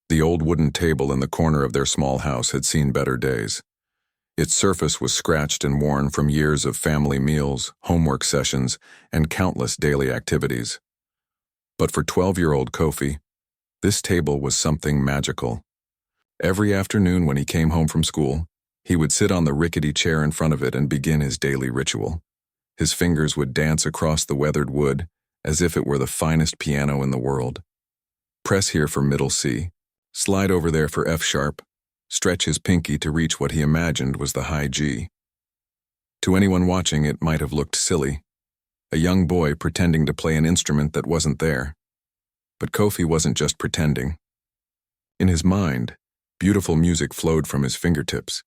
The old wooden table in the corner of their small house had seen better days. Its surface was scratched and worn from years of family meals, homework sessions, and countless daily activities. But for 12-year-old Kofi, this table was something magical. Every afternoon when he came home from school, he would sit on the rickety chair in front of it and begin his daily ritual. His fingers would dance across the weathered wood as if it were the finest piano in the world. Press here for middle C, slide over there for F sharp, stretch his pinky to reach what he imagined was the high G. To anyone watching, it might have looked silly, a young boy pretending to play an instrument that wasn't there. But Kofi wasn't just pretending. In his mind, beautiful music flowed from his fingertips.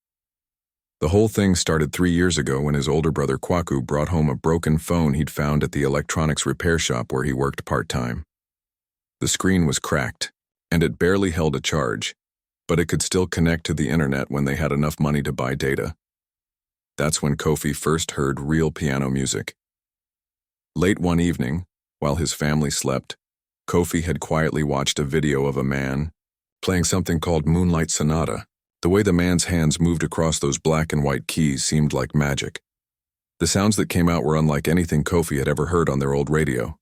The whole thing started 3 years ago when his older brother Kwaku brought home a broken phone he'd found at the electronics repair shop where he worked part-time. The screen was cracked, and it barely held a charge, but it could still connect to the internet when they had enough money to buy data. That's when Kofi first heard real piano music. Late one evening, while his family slept, Kofi had quietly watched a video of a man playing something called Moonlight Sonata. The way the man's hands moved across those black and white keys seemed like magic. The sounds that came out were unlike anything Kofi had ever heard on their old radio.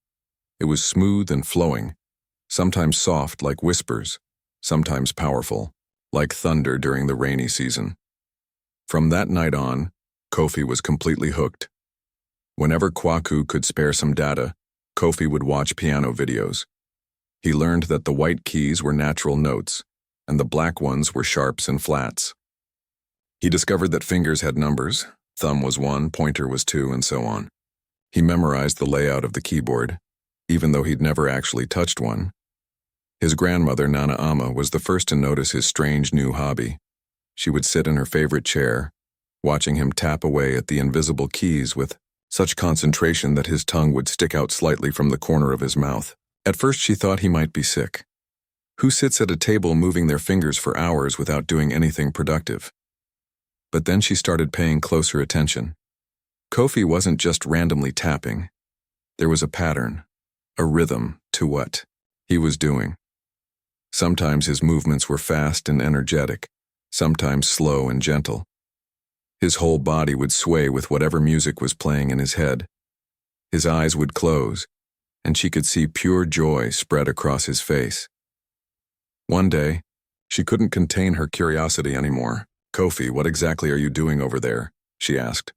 It was smooth and flowing, sometimes soft like whispers, sometimes powerful, like thunder during the rainy season. From that night on, Kofi was completely hooked. Whenever Kwaku could spare some data, Kofi would watch piano videos. He learned that the white keys were natural notes, and the black ones were sharps and flats. He discovered that fingers had numbers, thumb was 1, pointer was 2, and so on. He memorized the layout of the keyboard, even though he'd never actually touched one. His grandmother, Nana Ama, was the first to notice his strange new hobby. She would sit in her favorite chair, watching him tap away at the invisible keys with such concentration that his tongue would stick out slightly from the corner of his mouth. At first she thought he might be sick. Who sits at a table moving their fingers for hours without doing anything productive? But then she started paying closer attention. Kofi wasn't just randomly tapping. There was a pattern, a rhythm to what he was doing. Sometimes his movements were fast and energetic, sometimes slow and gentle. His whole body would sway with whatever music was playing in his head. His eyes would close, and she could see pure joy spread across his face. One day, she couldn't contain her curiosity anymore. "Kofi, what exactly are you doing over there?" she asked.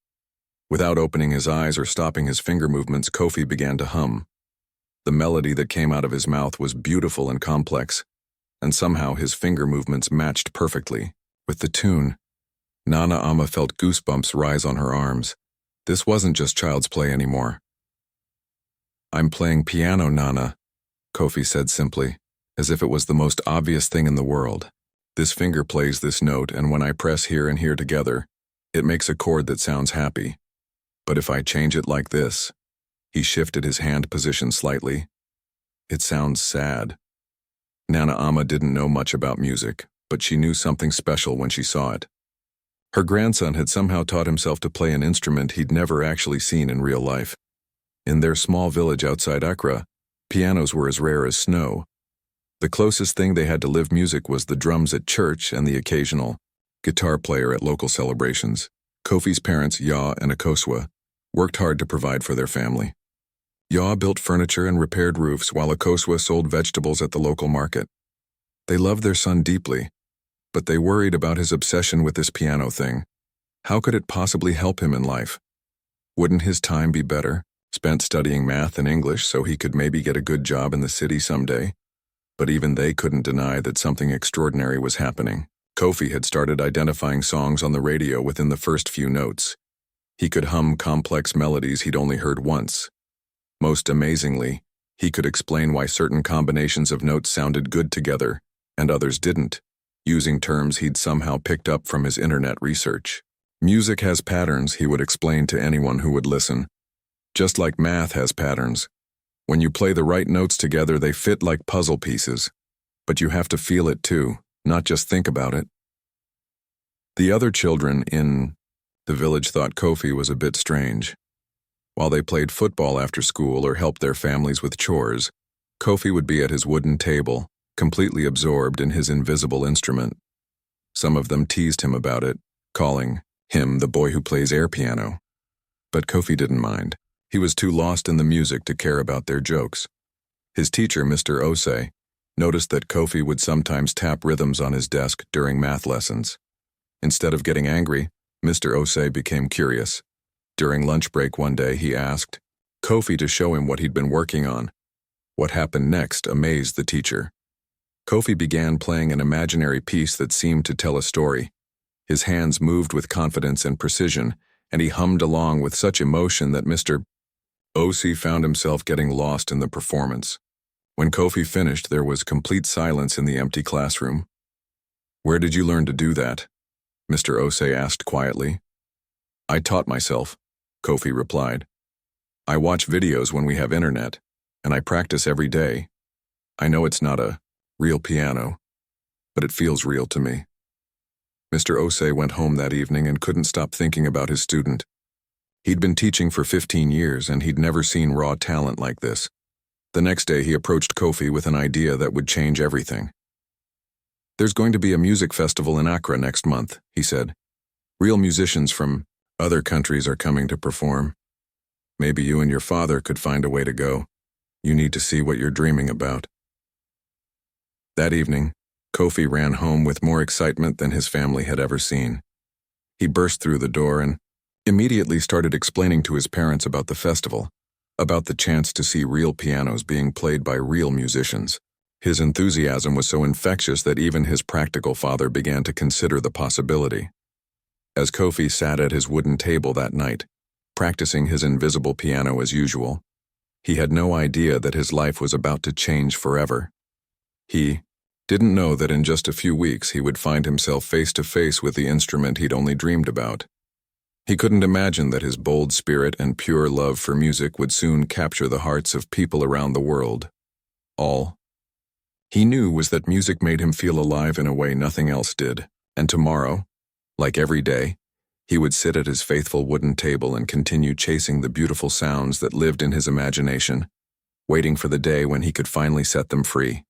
Without opening his eyes or stopping his finger movements, Kofi began to hum. The melody that came out of his mouth was beautiful and complex, and somehow his finger movements matched perfectly with the tune. Nana Ama felt goosebumps rise on her arms. This wasn't just child's play anymore. "I'm playing piano, Nana," Kofi said simply, as if it was the most obvious thing in the world. "This finger plays this note, and when I press here and here together, it makes a chord that sounds happy. But if I change it like this," he shifted his hand position slightly, "it sounds sad." Nana Ama didn't know much about music, but she knew something special when she saw it. Her grandson had somehow taught himself to play an instrument he'd never actually seen in real life. In their small village outside Accra, pianos were as rare as snow. The closest thing they had to live music was the drums at church and the occasional guitar player at local celebrations. Kofi's parents, Ya and Akosua, worked hard to provide for their family. Ya built furniture and repaired roofs while Akosua sold vegetables at the local market. They loved their son deeply, but they worried about his obsession with this piano thing. How could it possibly help him in life? Wouldn't his time be better, spent studying math and English so he could maybe get a good job in the city someday? But even they couldn't deny that something extraordinary was happening. Kofi had started identifying songs on the radio within the first few notes. He could hum complex melodies he'd only heard once. Most amazingly, he could explain why certain combinations of notes sounded good together and others didn't, using terms he'd somehow picked up from his internet research. "Music has patterns," he would explain to anyone who would listen. "Just like math has patterns. When you play the right notes together, they fit like puzzle pieces. But you have to feel it too, not just think about it." The other children in the village thought Kofi was a bit strange. While they played football after school or helped their families with chores, Kofi would be at his wooden table, completely absorbed in his invisible instrument. Some of them teased him about it, calling him the boy who plays air piano. But Kofi didn't mind. He was too lost in the music to care about their jokes. His teacher, Mr. Osei, noticed that Kofi would sometimes tap rhythms on his desk during math lessons. Instead of getting angry, Mr. Osei became curious. During lunch break one day, he asked Kofi to show him what he'd been working on. What happened next amazed the teacher. Kofi began playing an imaginary piece that seemed to tell a story. His hands moved with confidence and precision, and he hummed along with such emotion that Mr. Osei found himself getting lost in the performance. When Kofi finished, there was complete silence in the empty classroom. "Where did you learn to do that?" Mr. Osei asked quietly. "I taught myself," Kofi replied. "I watch videos when we have internet, and I practice every day. I know it's not a real piano, but it feels real to me." Mr. Osei went home that evening and couldn't stop thinking about his student. He'd been teaching for 15 years, and he'd never seen raw talent like this. The next day, he approached Kofi with an idea that would change everything. "There's going to be a music festival in Accra next month," he said. "Real musicians from other countries are coming to perform. Maybe you and your father could find a way to go. You need to see what you're dreaming about." That evening, Kofi ran home with more excitement than his family had ever seen. He burst through the door and immediately started explaining to his parents about the festival, about the chance to see real pianos being played by real musicians. His enthusiasm was so infectious that even his practical father began to consider the possibility. As Kofi sat at his wooden table that night, practicing his invisible piano as usual, he had no idea that his life was about to change forever. He didn't know that in just a few weeks he would find himself face to face with the instrument he'd only dreamed about. He couldn't imagine that his bold spirit and pure love for music would soon capture the hearts of people around the world. All he knew was that music made him feel alive in a way nothing else did, and tomorrow, like every day, he would sit at his faithful wooden table and continue chasing the beautiful sounds that lived in his imagination, waiting for the day when he could finally set them free.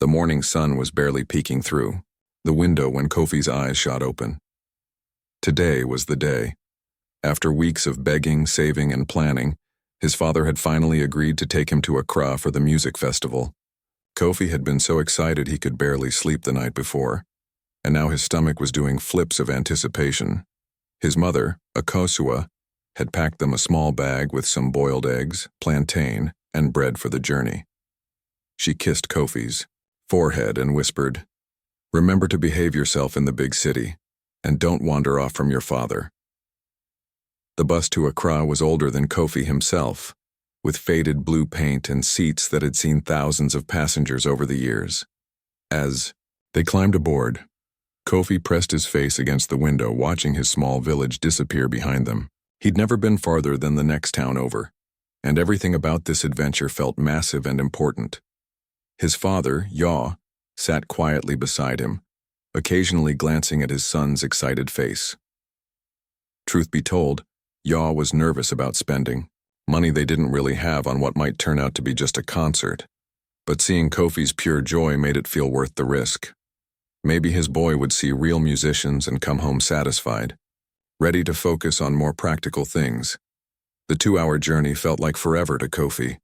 The morning sun was barely peeking through the window when Kofi's eyes shot open. Today was the day. After weeks of begging, saving, and planning, his father had finally agreed to take him to Accra for the music festival. Kofi had been so excited he could barely sleep the night before, and now his stomach was doing flips of anticipation. His mother, Akosua, had packed them a small bag with some boiled eggs, plantain, and bread for the journey. She kissed Kofi's forehead and whispered, "Remember to behave yourself in the big city, and don't wander off from your father." The bus to Accra was older than Kofi himself, with faded blue paint and seats that had seen thousands of passengers over the years. As they climbed aboard, Kofi pressed his face against the window, watching his small village disappear behind them. He'd never been farther than the next town over, and everything about this adventure felt massive and important. His father, Yaw, sat quietly beside him, occasionally glancing at his son's excited face. Truth be told, Yaw was nervous about spending money they didn't really have on what might turn out to be just a concert, but seeing Kofi's pure joy made it feel worth the risk. Maybe his boy would see real musicians and come home satisfied, ready to focus on more practical things. The 2-hour journey felt like forever to Kofi.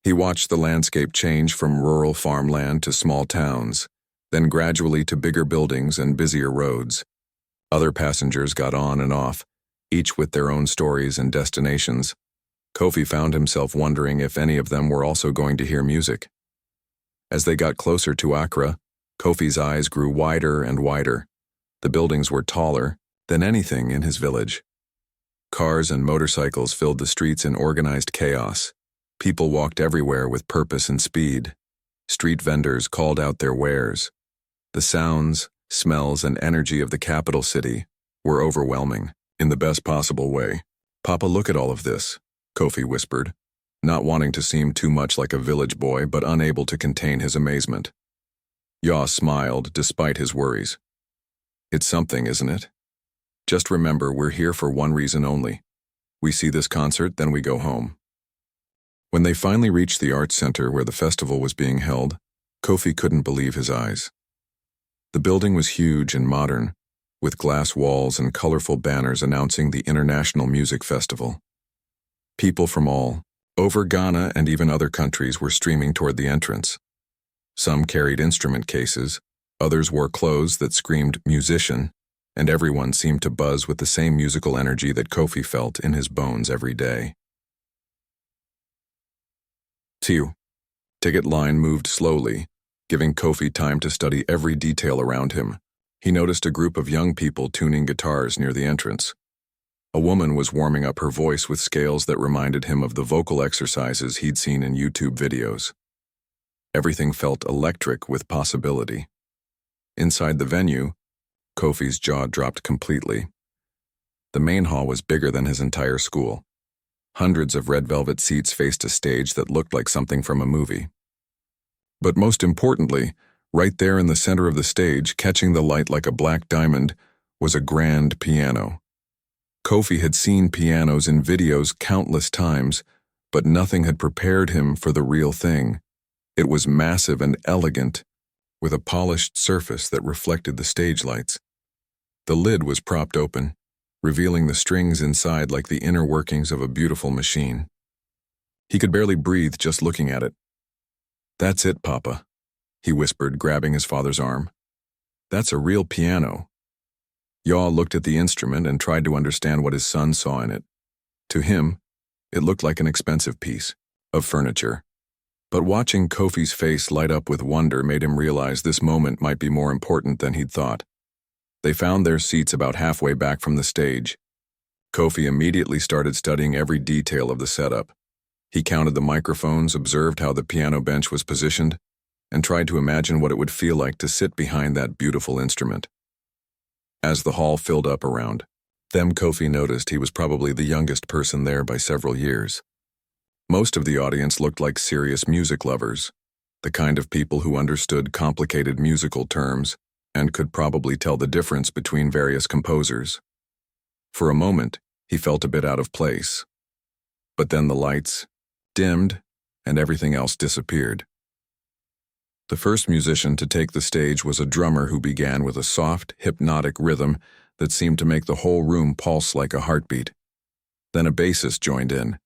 He watched the landscape change from rural farmland to small towns, then gradually to bigger buildings and busier roads. Other passengers got on and off, each with their own stories and destinations. Kofi found himself wondering if any of them were also going to hear music. As they got closer to Accra, Kofi's eyes grew wider and wider. The buildings were taller than anything in his village. Cars and motorcycles filled the streets in organized chaos. People walked everywhere with purpose and speed. Street vendors called out their wares. The sounds, smells, and energy of the capital city were overwhelming, in the best possible way. "Papa, look at all of this," Kofi whispered, not wanting to seem too much like a village boy but unable to contain his amazement. Yaw smiled despite his worries. "It's something, isn't it? Just remember, we're here for one reason only. We see this concert, then we go home." When they finally reached the arts center where the festival was being held, Kofi couldn't believe his eyes. The building was huge and modern, with glass walls and colorful banners announcing the International Music Festival. People from all over Ghana and even other countries were streaming toward the entrance. Some carried instrument cases, others wore clothes that screamed musician, and everyone seemed to buzz with the same musical energy that Kofi felt in his bones every day. Ticket line moved slowly, giving Kofi time to study every detail around him. He noticed a group of young people tuning guitars near the entrance. A woman was warming up her voice with scales that reminded him of the vocal exercises he'd seen in YouTube videos. Everything felt electric with possibility. Inside the venue, Kofi's jaw dropped completely. The main hall was bigger than his entire school. Hundreds of red velvet seats faced a stage that looked like something from a movie. But most importantly, right there in the center of the stage, catching the light like a black diamond, was a grand piano. Kofi had seen pianos in videos countless times, but nothing had prepared him for the real thing. It was massive and elegant, with a polished surface that reflected the stage lights. The lid was propped open, revealing the strings inside like the inner workings of a beautiful machine. He could barely breathe just looking at it. "That's it, Papa," he whispered, grabbing his father's arm. "That's a real piano." Yaw looked at the instrument and tried to understand what his son saw in it. To him, it looked like an expensive piece of furniture. But watching Kofi's face light up with wonder made him realize this moment might be more important than he'd thought. They found their seats about halfway back from the stage. Kofi immediately started studying every detail of the setup. He counted the microphones, observed how the piano bench was positioned, and tried to imagine what it would feel like to sit behind that beautiful instrument. As the hall filled up around them, Kofi noticed he was probably the youngest person there by several years. Most of the audience looked like serious music lovers, the kind of people who understood complicated musical terms and could probably tell the difference between various composers. For a moment, he felt a bit out of place. But then the lights dimmed and everything else disappeared. The first musician to take the stage was a drummer who began with a soft, hypnotic rhythm that seemed to make the whole room pulse like a heartbeat. Then a bassist joined in,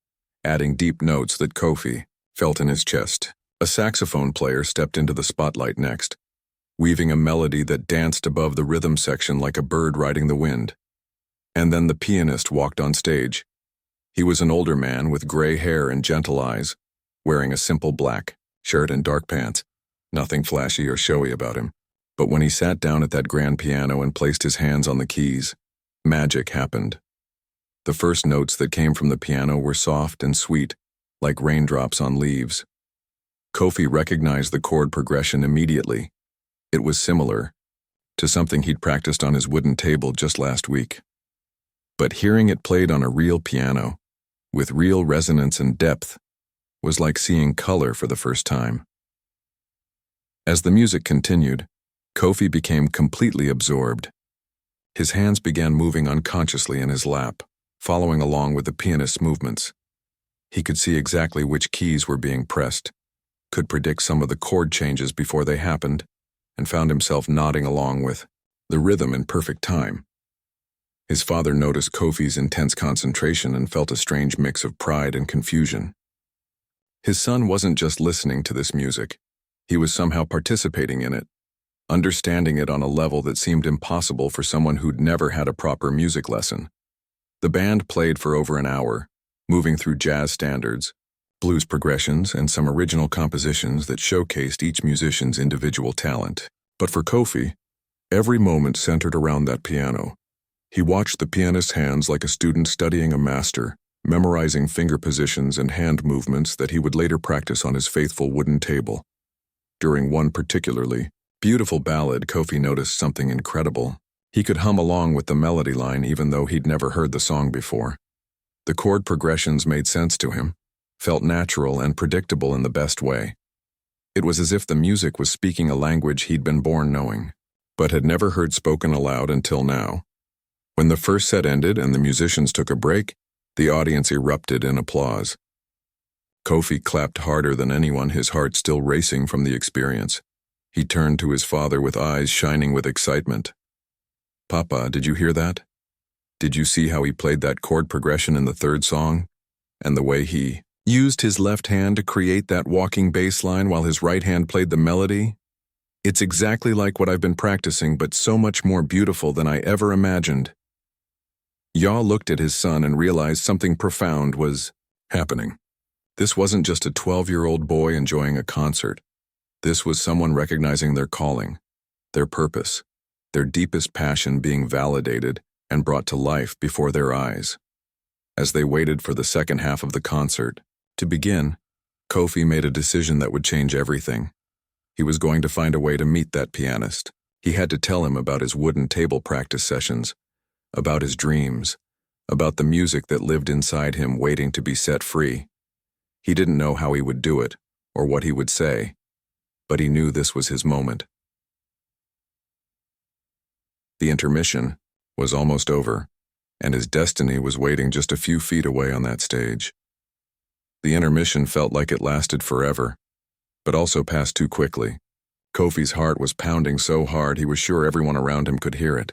adding deep notes that Kofi felt in his chest. A saxophone player stepped into the spotlight next, weaving a melody that danced above the rhythm section like a bird riding the wind. And then the pianist walked on stage. He was an older man with gray hair and gentle eyes, wearing a simple black shirt and dark pants. Nothing flashy or showy about him. But when he sat down at that grand piano and placed his hands on the keys, magic happened. The first notes that came from the piano were soft and sweet, like raindrops on leaves. Kofi recognized the chord progression immediately. It was similar to something he'd practiced on his wooden table just last week. But hearing it played on a real piano, with real resonance and depth, was like seeing color for the first time. As the music continued, Kofi became completely absorbed. His hands began moving unconsciously in his lap, following along with the pianist's movements. He could see exactly which keys were being pressed, could predict some of the chord changes before they happened, and found himself nodding along with the rhythm in perfect time. His father noticed Kofi's intense concentration and felt a strange mix of pride and confusion. His son wasn't just listening to this music, he was somehow participating in it, understanding it on a level that seemed impossible for someone who'd never had a proper music lesson. The band played for over an hour, moving through jazz standards, blues progressions, and some original compositions that showcased each musician's individual talent. But for Kofi, every moment centered around that piano. He watched the pianist's hands like a student studying a master, memorizing finger positions and hand movements that he would later practice on his faithful wooden table. During one particularly beautiful ballad, Kofi noticed something incredible. He could hum along with the melody line even though he'd never heard the song before. The chord progressions made sense to him, felt natural and predictable in the best way. It was as if the music was speaking a language he'd been born knowing, but had never heard spoken aloud until now. When the first set ended and the musicians took a break, the audience erupted in applause. Kofi clapped harder than anyone, his heart still racing from the experience. He turned to his father with eyes shining with excitement. "Papa, did you hear that? Did you see how he played that chord progression in the third song? And the way he used his left hand to create that walking bass line while his right hand played the melody? It's exactly like what I've been practicing, but so much more beautiful than I ever imagined." Yaw looked at his son and realized something profound was happening. This wasn't just a 12-year-old boy enjoying a concert. This was someone recognizing their calling, their purpose, their deepest passion being validated and brought to life before their eyes. As they waited for the second half of the concert to begin, Kofi made a decision that would change everything. He was going to find a way to meet that pianist. He had to tell him about his wooden table practice sessions, about his dreams, about the music that lived inside him waiting to be set free. He didn't know how he would do it or what he would say, but he knew this was his moment. The intermission was almost over, and his destiny was waiting just a few feet away on that stage. The intermission felt like it lasted forever, but also passed too quickly. Kofi's heart was pounding so hard he was sure everyone around him could hear it.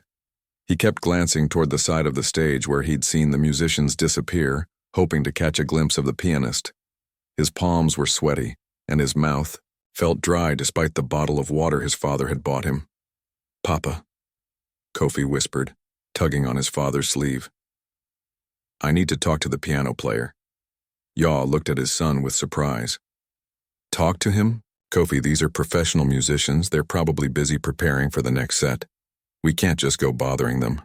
He kept glancing toward the side of the stage where he'd seen the musicians disappear, hoping to catch a glimpse of the pianist. His palms were sweaty, and his mouth felt dry despite the bottle of water his father had bought him. "Papa," Kofi whispered, tugging on his father's sleeve. "I need to talk to the piano player." Yaw looked at his son with surprise. "Talk to him? Kofi, these are professional musicians. They're probably busy preparing for the next set. We can't just go bothering them."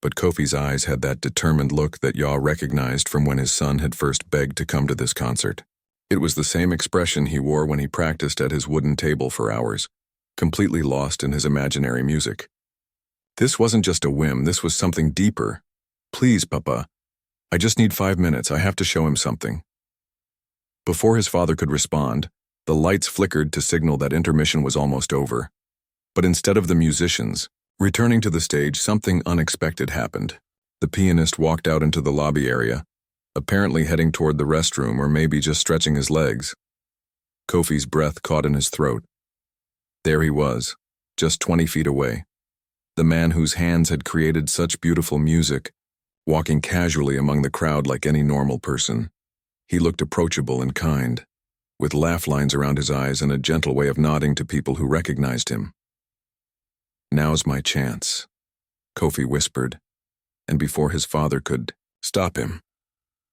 But Kofi's eyes had that determined look that Yaw recognized from when his son had first begged to come to this concert. It was the same expression he wore when he practiced at his wooden table for hours, completely lost in his imaginary music. This wasn't just a whim, this was something deeper. "Please, Papa, I just need 5 minutes. I have to show him something." Before his father could respond, the lights flickered to signal that intermission was almost over. But instead of the musicians returning to the stage, something unexpected happened. The pianist walked out into the lobby area, apparently heading toward the restroom or maybe just stretching his legs. Kofi's breath caught in his throat. There he was, just 20 feet away. The man whose hands had created such beautiful music, walking casually among the crowd like any normal person. He looked approachable and kind, with laugh lines around his eyes and a gentle way of nodding to people who recognized him. "Now's my chance," Kofi whispered, and before his father could stop him,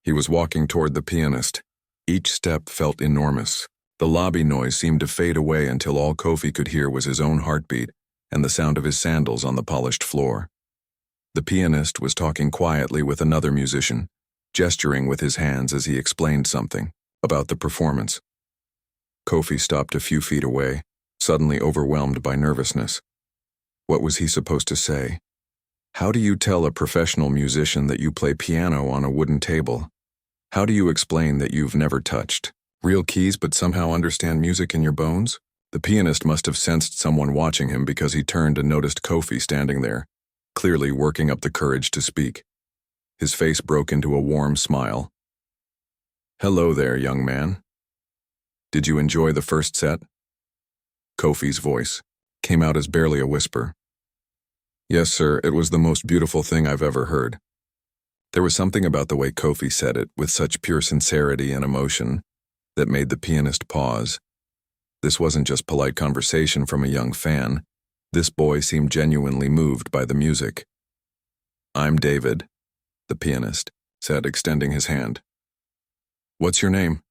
he was walking toward the pianist. Each step felt enormous. The lobby noise seemed to fade away until all Kofi could hear was his own heartbeat and the sound of his sandals on the polished floor. The pianist was talking quietly with another musician, gesturing with his hands as he explained something about the performance. Kofi stopped a few feet away, suddenly overwhelmed by nervousness. What was he supposed to say? How do you tell a professional musician that you play piano on a wooden table? How do you explain that you've never touched real keys but somehow understand music in your bones? The pianist must have sensed someone watching him because he turned and noticed Kofi standing there, clearly working up the courage to speak. His face broke into a warm smile. "Hello there, young man. Did you enjoy the first set?" Kofi's voice came out as barely a whisper. "Yes, sir, it was the most beautiful thing I've ever heard." There was something about the way Kofi said it, with such pure sincerity and emotion, that made the pianist pause. This wasn't just polite conversation from a young fan. This boy seemed genuinely moved by the music. "I'm David," the pianist said, extending his hand. "What's your name?"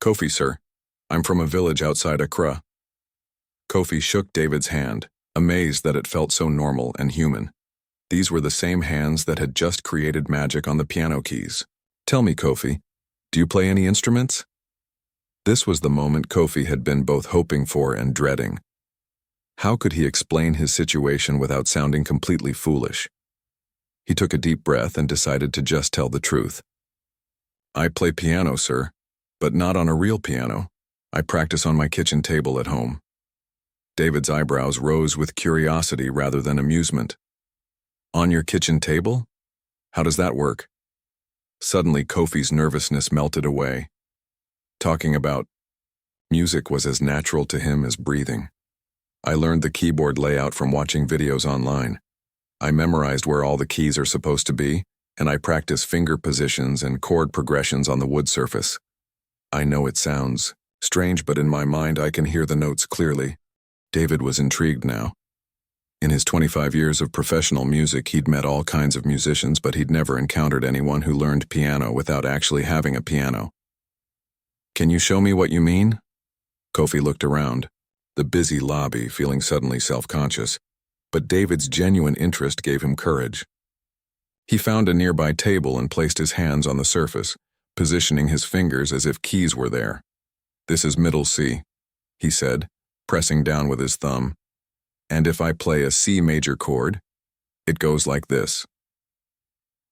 "Kofi, sir. I'm from a village outside Accra." Kofi shook David's hand, amazed that it felt so normal and human. These were the same hands that had just created magic on the piano keys. "Tell me, Kofi, do you play any instruments?" This was the moment Kofi had been both hoping for and dreading. How could he explain his situation without sounding completely foolish? He took a deep breath and decided to just tell the truth. "I play piano, sir, but not on a real piano. I practice on my kitchen table at home." David's eyebrows rose with curiosity rather than amusement. "On your kitchen table? How does that work?" Suddenly, Kofi's nervousness melted away. talking about music was as natural to him as breathing. I learned the keyboard layout from watching videos online. I memorized where all the keys are supposed to be, and I practiced finger positions and chord progressions on the wood surface. I know it sounds strange, but in my mind I can hear the notes clearly. David was intrigued now. In his 25 years of professional music, he'd met all kinds of musicians, but he'd never encountered anyone who learned piano without actually having a piano. "Can you show me what you mean?" Kofi looked around, the busy lobby, feeling suddenly self-conscious, but David's genuine interest gave him courage. He found a nearby table and placed his hands on the surface, positioning his fingers as if keys were there. "This is middle C," he said, pressing down with his thumb. "And if I play a C major chord, it goes like this."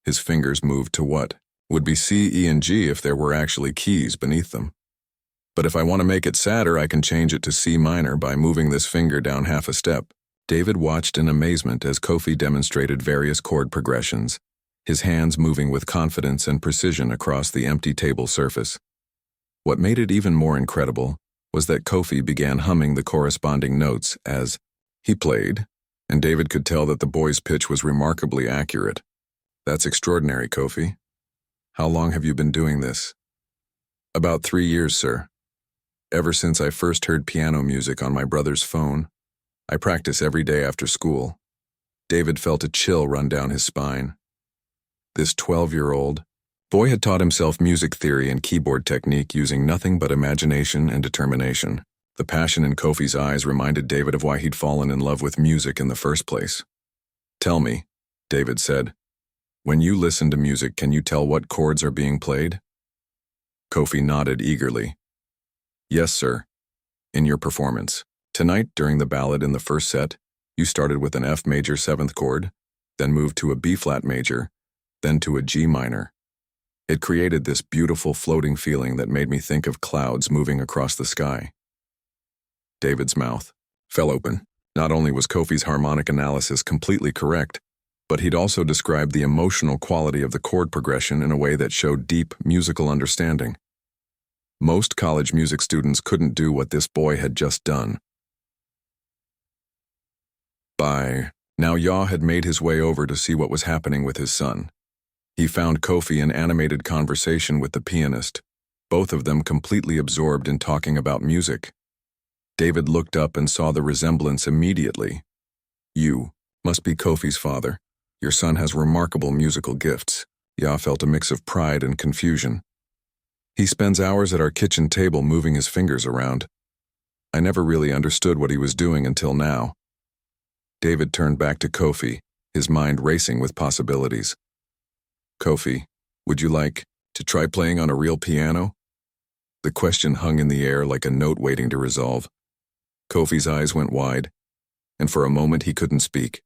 His fingers moved to what would be C, E, and G if there were actually keys beneath them. "But if I want to make it sadder, I can change it to C minor by moving this finger down half a step." David watched in amazement as Kofi demonstrated various chord progressions, his hands moving with confidence and precision across the empty table surface. What made it even more incredible was that Kofi began humming the corresponding notes as he played, and David could tell that the boy's pitch was remarkably accurate. "That's extraordinary, Kofi. How long have you been doing this?" "About 3 years, sir. Ever since I first heard piano music on my brother's phone. I practice every day after school." David felt a chill run down his spine. This 12-year-old boy had taught himself music theory and keyboard technique using nothing but imagination and determination. The passion in Kofi's eyes reminded David of why he'd fallen in love with music in the first place. "Tell me," David said, "when you listen to music, can you tell what chords are being played?" Kofi nodded eagerly. "Yes, sir. In your performance. Tonight, during the ballad in the first set, you started with an F major 7th chord, then moved to a B-flat major, then to a G minor. It created this beautiful floating feeling that made me think of clouds moving across the sky." David's mouth fell open. Not only was Kofi's harmonic analysis completely correct, but he'd also described the emotional quality of the chord progression in a way that showed deep musical understanding. Most college music students couldn't do what this boy had just done. By now, Yaw had made his way over to see what was happening with his son. He found Kofi in animated conversation with the pianist, both of them completely absorbed in talking about music. David looked up and saw the resemblance immediately. "You must be Kofi's father. Your son has remarkable musical gifts." Yaw felt a mix of pride and confusion. "He spends hours at our kitchen table moving his fingers around. I never really understood what he was doing until now." David turned back to Kofi, his mind racing with possibilities. "Kofi, would you like to try playing on a real piano?" The question hung in the air like a note waiting to resolve. Kofi's eyes went wide, and for a moment he couldn't speak.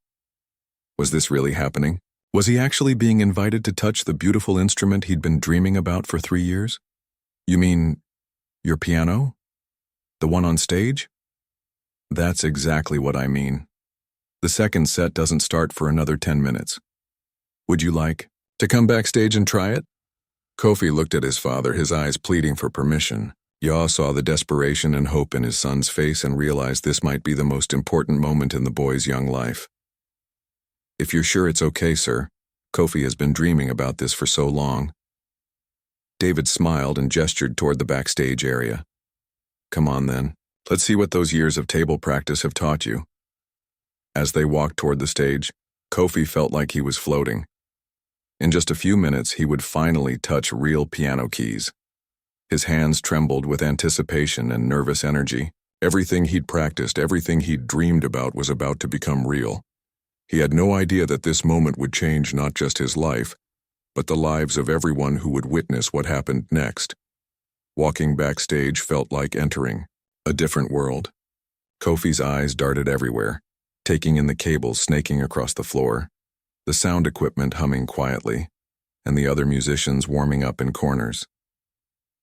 Was this really happening? Was he actually being invited to touch the beautiful instrument he'd been dreaming about for 3 years? "You mean your piano? The one on stage?" "That's exactly what I mean. The second set doesn't start for another 10 minutes. Would you like to come backstage and try it?" Kofi looked at his father, his eyes pleading for permission. Yaw saw the desperation and hope in his son's face and realized this might be the most important moment in the boy's young life. "If you're sure it's okay, sir. Kofi has been dreaming about this for so long." David smiled and gestured toward the backstage area. "Come on then. Let's see what those years of table practice have taught you." As they walked toward the stage, Kofi felt like he was floating. In just a few minutes, he would finally touch real piano keys. His hands trembled with anticipation and nervous energy. Everything he'd practiced, everything he'd dreamed about was about to become real. He had no idea that this moment would change not just his life, but the lives of everyone who would witness what happened next. Walking backstage felt like entering a different world. Kofi's eyes darted everywhere, taking in the cables snaking across the floor, the sound equipment humming quietly, and the other musicians warming up in corners.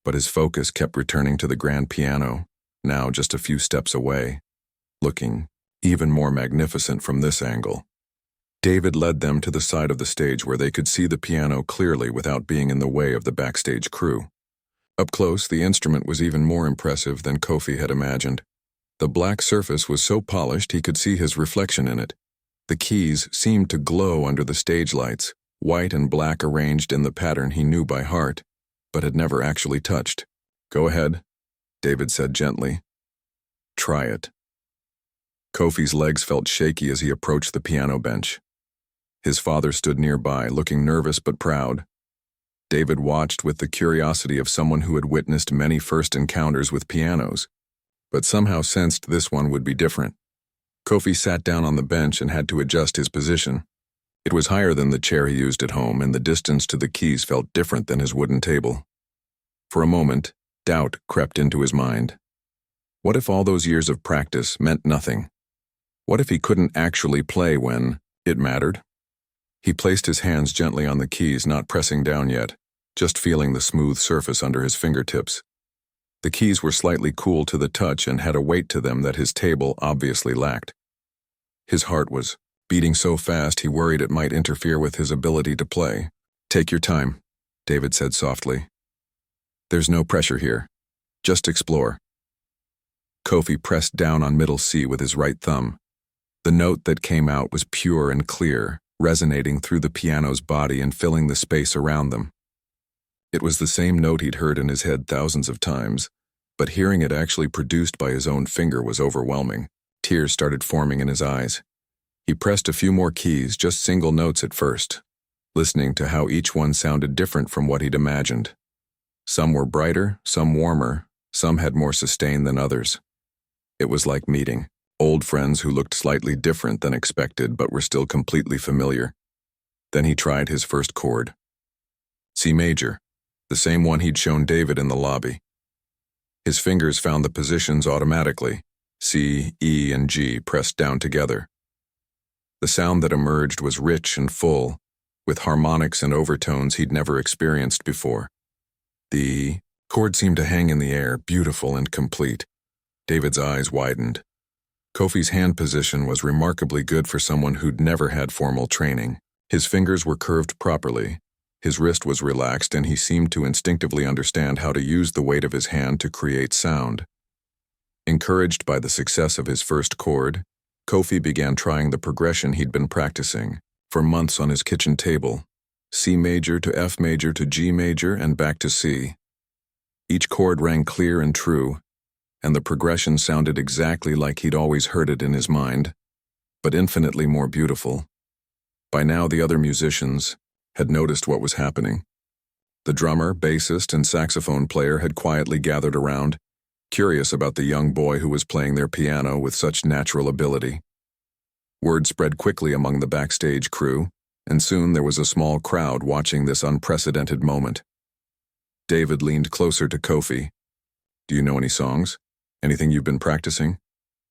But his focus kept returning to the grand piano, now just a few steps away, looking even more magnificent from this angle. David led them to the side of the stage where they could see the piano clearly without being in the way of the backstage crew. Up close, the instrument was even more impressive than Kofi had imagined. The black surface was so polished he could see his reflection in it. The keys seemed to glow under the stage lights, white and black arranged in the pattern he knew by heart, but had never actually touched. "Go ahead," David said gently. "Try it." Kofi's legs felt shaky as he approached the piano bench. His father stood nearby, looking nervous but proud. David watched with the curiosity of someone who had witnessed many first encounters with pianos, but somehow sensed this one would be different. Kofi sat down on the bench and had to adjust his position. It was higher than the chair he used at home, and the distance to the keys felt different than his wooden table. For a moment, doubt crept into his mind. What if all those years of practice meant nothing? What if he couldn't actually play when it mattered? He placed his hands gently on the keys, not pressing down yet, just feeling the smooth surface under his fingertips. The keys were slightly cool to the touch and had a weight to them that his table obviously lacked. His heart was beating so fast he worried it might interfere with his ability to play. "Take your time," David said softly. "There's no pressure here. Just explore." Kofi pressed down on middle C with his right thumb. The note that came out was pure and clear, resonating through the piano's body and filling the space around them. It was the same note he'd heard in his head thousands of times, but hearing it actually produced by his own finger was overwhelming. Tears started forming in his eyes. He pressed a few more keys, just single notes at first, listening to how each one sounded different from what he'd imagined. Some were brighter, some warmer, some had more sustain than others. It was like meeting old friends who looked slightly different than expected but were still completely familiar. Then he tried his first chord. C major, the same one he'd shown David in the lobby. His fingers found the positions automatically, C, E, and G pressed down together. The sound that emerged was rich and full, with harmonics and overtones he'd never experienced before. The chord seemed to hang in the air, beautiful and complete. David's eyes widened. Kofi's hand position was remarkably good for someone who'd never had formal training. His fingers were curved properly, his wrist was relaxed, and he seemed to instinctively understand how to use the weight of his hand to create sound. Encouraged by the success of his first chord, Kofi began trying the progression he'd been practicing for months on his kitchen table, C major to F major to G major and back to C. Each chord rang clear and true, and the progression sounded exactly like he'd always heard it in his mind, but infinitely more beautiful. By now the other musicians had noticed what was happening. The drummer, bassist, and saxophone player had quietly gathered around, curious about the young boy who was playing their piano with such natural ability. Word spread quickly among the backstage crew, and soon there was a small crowd watching this unprecedented moment. David leaned closer to Kofi. "Do you know any songs? Anything you've been practicing?"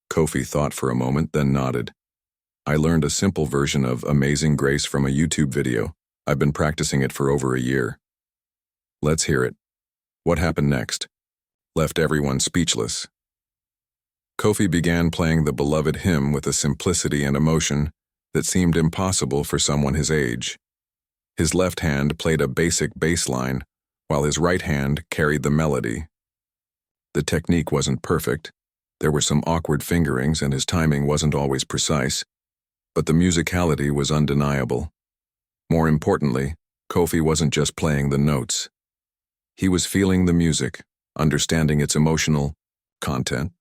Kofi thought for a moment, then nodded. "I learned a simple version of Amazing Grace from a YouTube video. I've been practicing it for over a year." "Let's hear it." What happened next left everyone speechless. Kofi began playing the beloved hymn with a simplicity and emotion that seemed impossible for someone his age. His left hand played a basic bass line, while his right hand carried the melody. The technique wasn't perfect. There were some awkward fingerings and his timing wasn't always precise, but the musicality was undeniable. More importantly, Kofi wasn't just playing the notes. He was feeling the music, understanding its emotional content,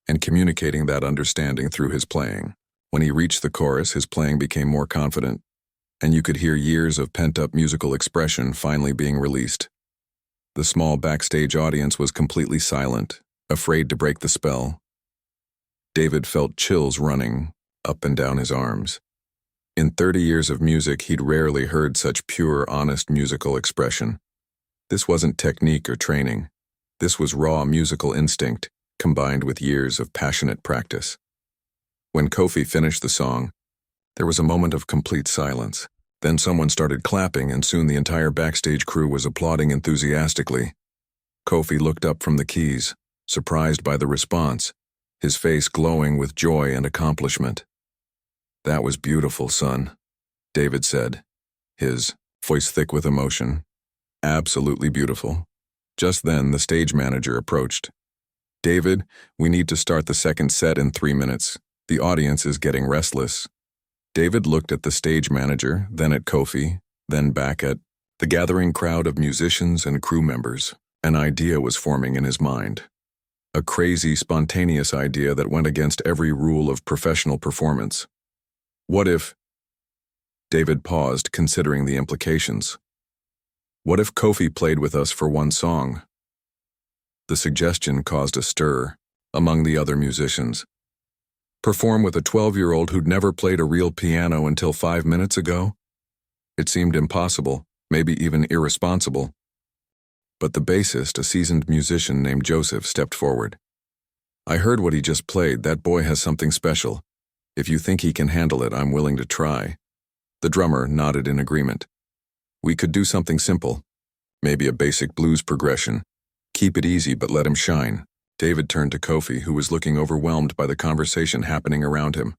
and communicating that understanding through his playing. When he reached the chorus, his playing became more confident, and you could hear years of pent-up musical expression finally being released. The small backstage audience was completely silent, afraid to break the spell. David felt chills running up and down his arms. In 30 years of music, he'd rarely heard such pure, honest musical expression. This wasn't technique or training. This was raw musical instinct, combined with years of passionate practice. When Kofi finished the song, there was a moment of complete silence. Then someone started clapping, and soon the entire backstage crew was applauding enthusiastically. Kofi looked up from the keys, surprised by the response, his face glowing with joy and accomplishment. "That was beautiful, son," David said, his voice thick with emotion. "Absolutely beautiful. Just then, the stage manager approached. "David, we need to start the second set in 3 minutes. The audience is getting restless." David looked at the stage manager, then at Kofi, then back at the gathering crowd of musicians and crew members. An idea was forming in his mind. A crazy, spontaneous idea that went against every rule of professional performance. What if... David paused, considering the implications. What if Kofi played with us for one song? The suggestion caused a stir among the other musicians. Perform with a 12-year-old who'd never played a real piano until 5 minutes ago? It seemed impossible, maybe even irresponsible. But the bassist, a seasoned musician named Joseph, stepped forward. "I heard what he just played. That boy has something special. If you think he can handle it, I'm willing to try." The drummer nodded in agreement. "We could do something simple. Maybe a basic blues progression. Keep it easy, but let him shine." David turned to Kofi, who was looking overwhelmed by the conversation happening around him.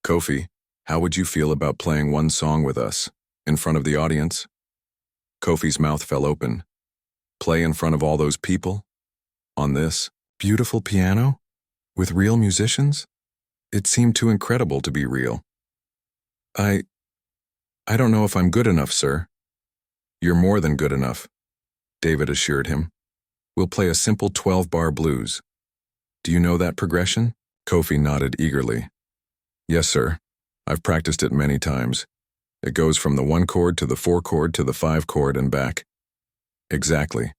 "Kofi, how would you feel about playing one song with us, in front of the audience?" Kofi's mouth fell open. Play in front of all those people? On this beautiful piano? With real musicians? It seemed too incredible to be real. I don't know if I'm good enough, sir." "You're more than good enough," David assured him. "We'll play a simple 12-bar blues. Do you know that progression?" Kofi nodded eagerly. "Yes, sir. I've practiced it many times. It goes from the 1 chord to the 4 chord to the 5 chord and back." "Exactly.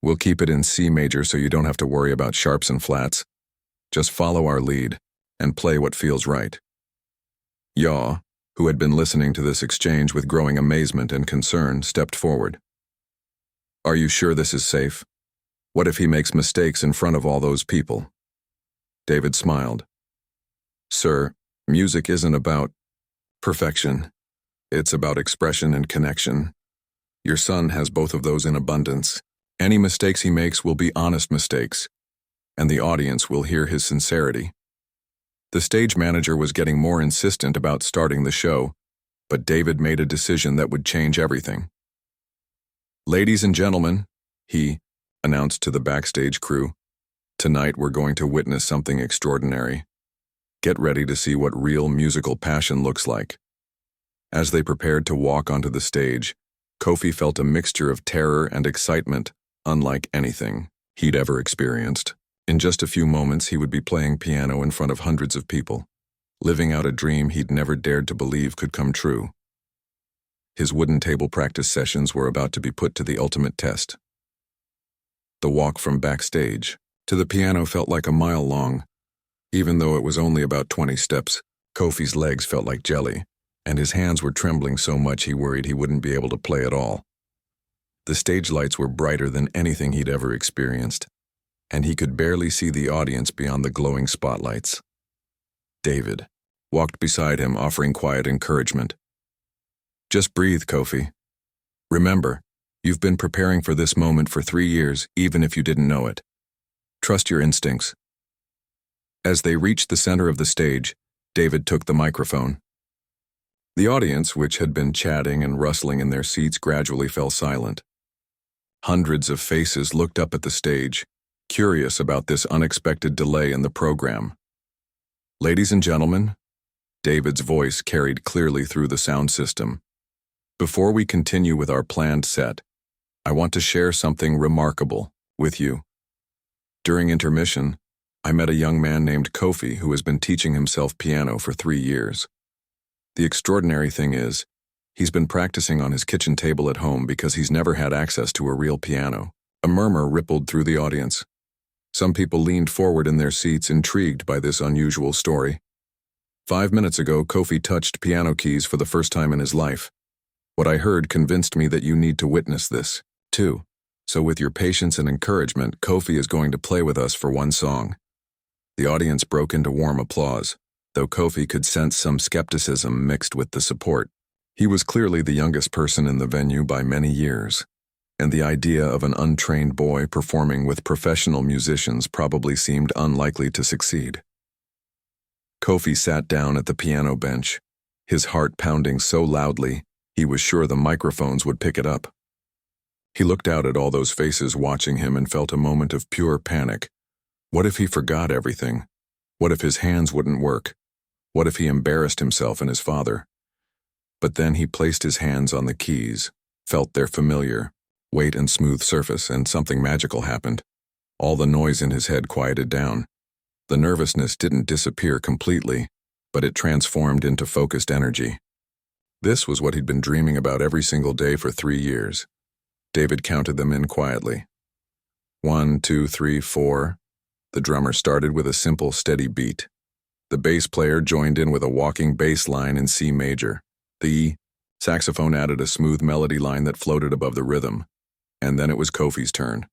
We'll keep it in C major so you don't have to worry about sharps and flats. Just follow our lead and play what feels right." Yaw, who had been listening to this exchange with growing amazement and concern, stepped forward. "Are you sure this is safe? What if he makes mistakes in front of all those people?" David smiled. "Sir, music isn't about perfection. It's about expression and connection. Your son has both of those in abundance. Any mistakes he makes will be honest mistakes, and the audience will hear his sincerity." The stage manager was getting more insistent about starting the show, but David made a decision that would change everything. "Ladies and gentlemen," he announced to the backstage crew, "tonight we're going to witness something extraordinary. Get ready to see what real musical passion looks like." As they prepared to walk onto the stage, Kofi felt a mixture of terror and excitement unlike anything he'd ever experienced. In just a few moments, he would be playing piano in front of hundreds of people, living out a dream he'd never dared to believe could come true. His wooden table practice sessions were about to be put to the ultimate test. The walk from backstage to the piano felt like a mile long. Even though it was only about 20 steps, Kofi's legs felt like jelly, and his hands were trembling so much he worried he wouldn't be able to play at all. The stage lights were brighter than anything he'd ever experienced, and he could barely see the audience beyond the glowing spotlights. David walked beside him, offering quiet encouragement. "Just breathe, Kofi. Remember, you've been preparing for this moment for 3 years, even if you didn't know it. Trust your instincts." As they reached the center of the stage, David took the microphone. The audience, which had been chatting and rustling in their seats, gradually fell silent. Hundreds of faces looked up at the stage, curious about this unexpected delay in the program. "Ladies and gentlemen," David's voice carried clearly through the sound system, "before we continue with our planned set, I want to share something remarkable with you. During intermission, I met a young man named Kofi who has been teaching himself piano for 3 years. The extraordinary thing is, he's been practicing on his kitchen table at home because he's never had access to a real piano." A murmur rippled through the audience. Some people leaned forward in their seats, intrigued by this unusual story. 5 minutes ago, Kofi touched piano keys for the first time in his life. What I heard convinced me that you need to witness this, too. So with your patience and encouragement, Kofi is going to play with us for one song. The audience broke into warm applause, though Kofi could sense some skepticism mixed with the support. He was clearly the youngest person in the venue by many years, and the idea of an untrained boy performing with professional musicians probably seemed unlikely to succeed. Kofi sat down at the piano bench, his heart pounding so loudly he was sure the microphones would pick it up. He looked out at all those faces watching him and felt a moment of pure panic. What if he forgot everything? What if his hands wouldn't work? What if he embarrassed himself and his father? But then he placed his hands on the keys, felt their familiar weight and smooth surface, and something magical happened. All the noise in his head quieted down. The nervousness didn't disappear completely, but it transformed into focused energy. This was what he'd been dreaming about every single day for 3 years. David counted them in quietly. 1, 2, 3, 4. The drummer started with a simple, steady beat. The bass player joined in with a walking bass line in C major. The saxophone added a smooth melody line that floated above the rhythm. And then it was Kofi's turn.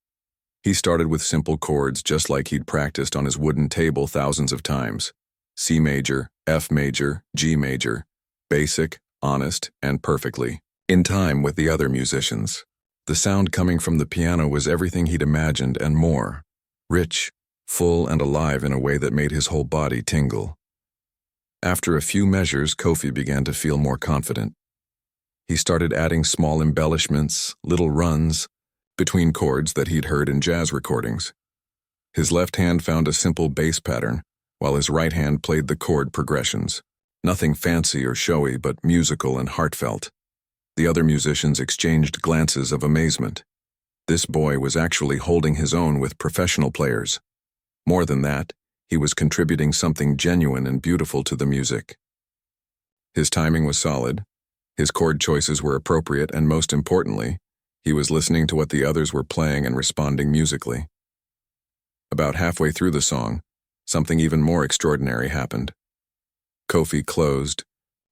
He started with simple chords just like he'd practiced on his wooden table thousands of times. C major, F major, G major. Basic, honest, and perfectly in time with the other musicians. The sound coming from the piano was everything he'd imagined and more. Rich, full, and alive in a way that made his whole body tingle. After a few measures, Kofi began to feel more confident. He started adding small embellishments, little runs, between chords that he'd heard in jazz recordings. His left hand found a simple bass pattern, while his right hand played the chord progressions. Nothing fancy or showy, but musical and heartfelt. The other musicians exchanged glances of amazement. This boy was actually holding his own with professional players. More than that, he was contributing something genuine and beautiful to the music. His timing was solid, his chord choices were appropriate, and most importantly, he was listening to what the others were playing and responding musically. About halfway through the song, something even more extraordinary happened. Kofi closed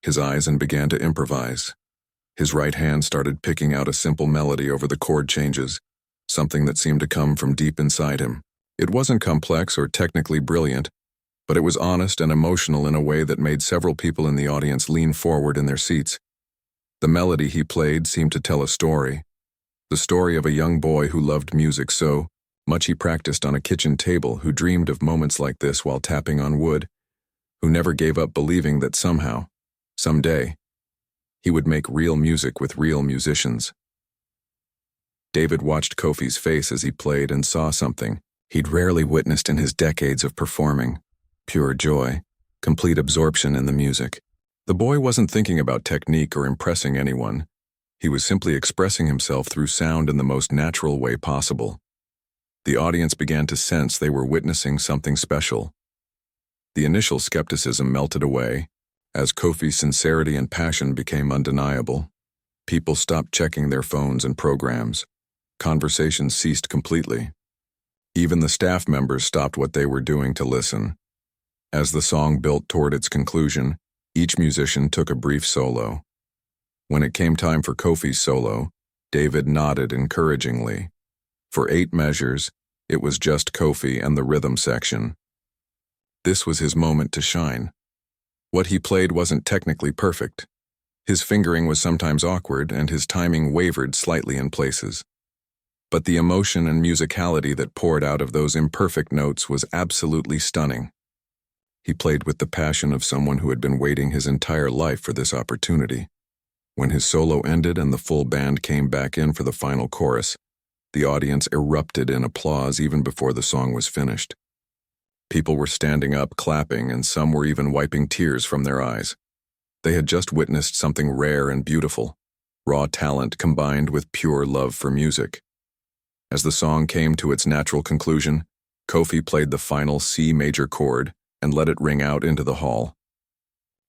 his eyes and began to improvise. His right hand started picking out a simple melody over the chord changes, something that seemed to come from deep inside him. It wasn't complex or technically brilliant, but it was honest and emotional in a way that made several people in the audience lean forward in their seats. The melody he played seemed to tell a story. The story of a young boy who loved music so much he practiced on a kitchen table, who dreamed of moments like this while tapping on wood, who never gave up believing that somehow, someday, he would make real music with real musicians. David watched Kofi's face as he played and saw something he'd rarely witnessed in his decades of performing. Pure joy, complete absorption in the music. The boy wasn't thinking about technique or impressing anyone. He was simply expressing himself through sound in the most natural way possible. The audience began to sense they were witnessing something special. The initial skepticism melted away. As Kofi's sincerity and passion became undeniable, people stopped checking their phones and programs. Conversations ceased completely. Even the staff members stopped what they were doing to listen. As the song built toward its conclusion, each musician took a brief solo. When it came time for Kofi's solo, David nodded encouragingly. For 8 measures, it was just Kofi and the rhythm section. This was his moment to shine. What he played wasn't technically perfect. His fingering was sometimes awkward, and his timing wavered slightly in places. But the emotion and musicality that poured out of those imperfect notes was absolutely stunning. He played with the passion of someone who had been waiting his entire life for this opportunity. When his solo ended and the full band came back in for the final chorus, the audience erupted in applause even before the song was finished. People were standing up, clapping, and some were even wiping tears from their eyes. They had just witnessed something rare and beautiful, raw talent combined with pure love for music. As the song came to its natural conclusion, Kofi played the final C major chord and let it ring out into the hall.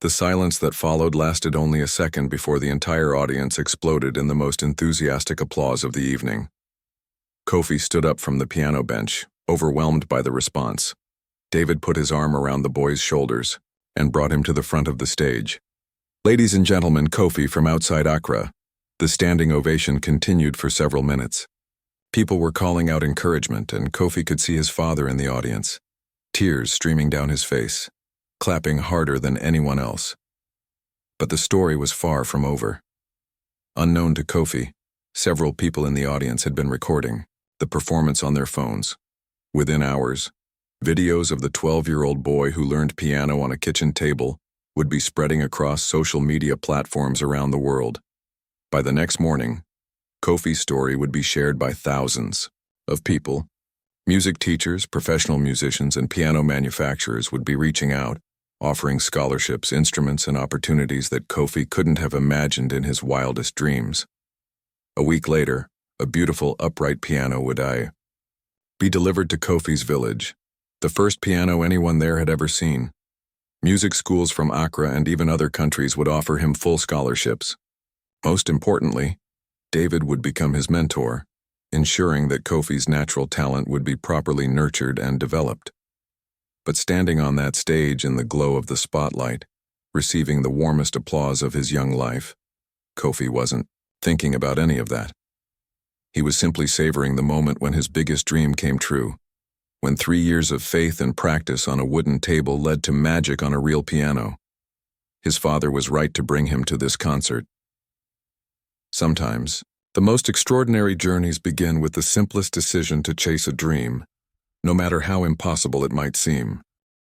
The silence that followed lasted only a second before the entire audience exploded in the most enthusiastic applause of the evening. Kofi stood up from the piano bench, overwhelmed by the response. David put his arm around the boy's shoulders and brought him to the front of the stage. "Ladies and gentlemen, Kofi from outside Accra." The standing ovation continued for several minutes. People were calling out encouragement, and Kofi could see his father in the audience, tears streaming down his face, clapping harder than anyone else. But the story was far from over. Unknown to Kofi, several people in the audience had been recording the performance on their phones. Within hours, videos of the 12-year-old boy who learned piano on a kitchen table would be spreading across social media platforms around the world. By the next morning, Kofi's story would be shared by thousands of people. Music teachers, professional musicians, and piano manufacturers would be reaching out, offering scholarships, instruments, and opportunities that Kofi couldn't have imagined in his wildest dreams. A week later, a beautiful upright piano would be delivered to Kofi's village, the first piano anyone there had ever seen. Music schools from Accra and even other countries would offer him full scholarships. Most importantly, David would become his mentor, ensuring that Kofi's natural talent would be properly nurtured and developed. But standing on that stage in the glow of the spotlight, receiving the warmest applause of his young life, Kofi wasn't thinking about any of that. He was simply savoring the moment when his biggest dream came true, when 3 years of faith and practice on a wooden table led to magic on a real piano. His father was right to bring him to this concert. Sometimes, the most extraordinary journeys begin with the simplest decision to chase a dream, no matter how impossible it might seem.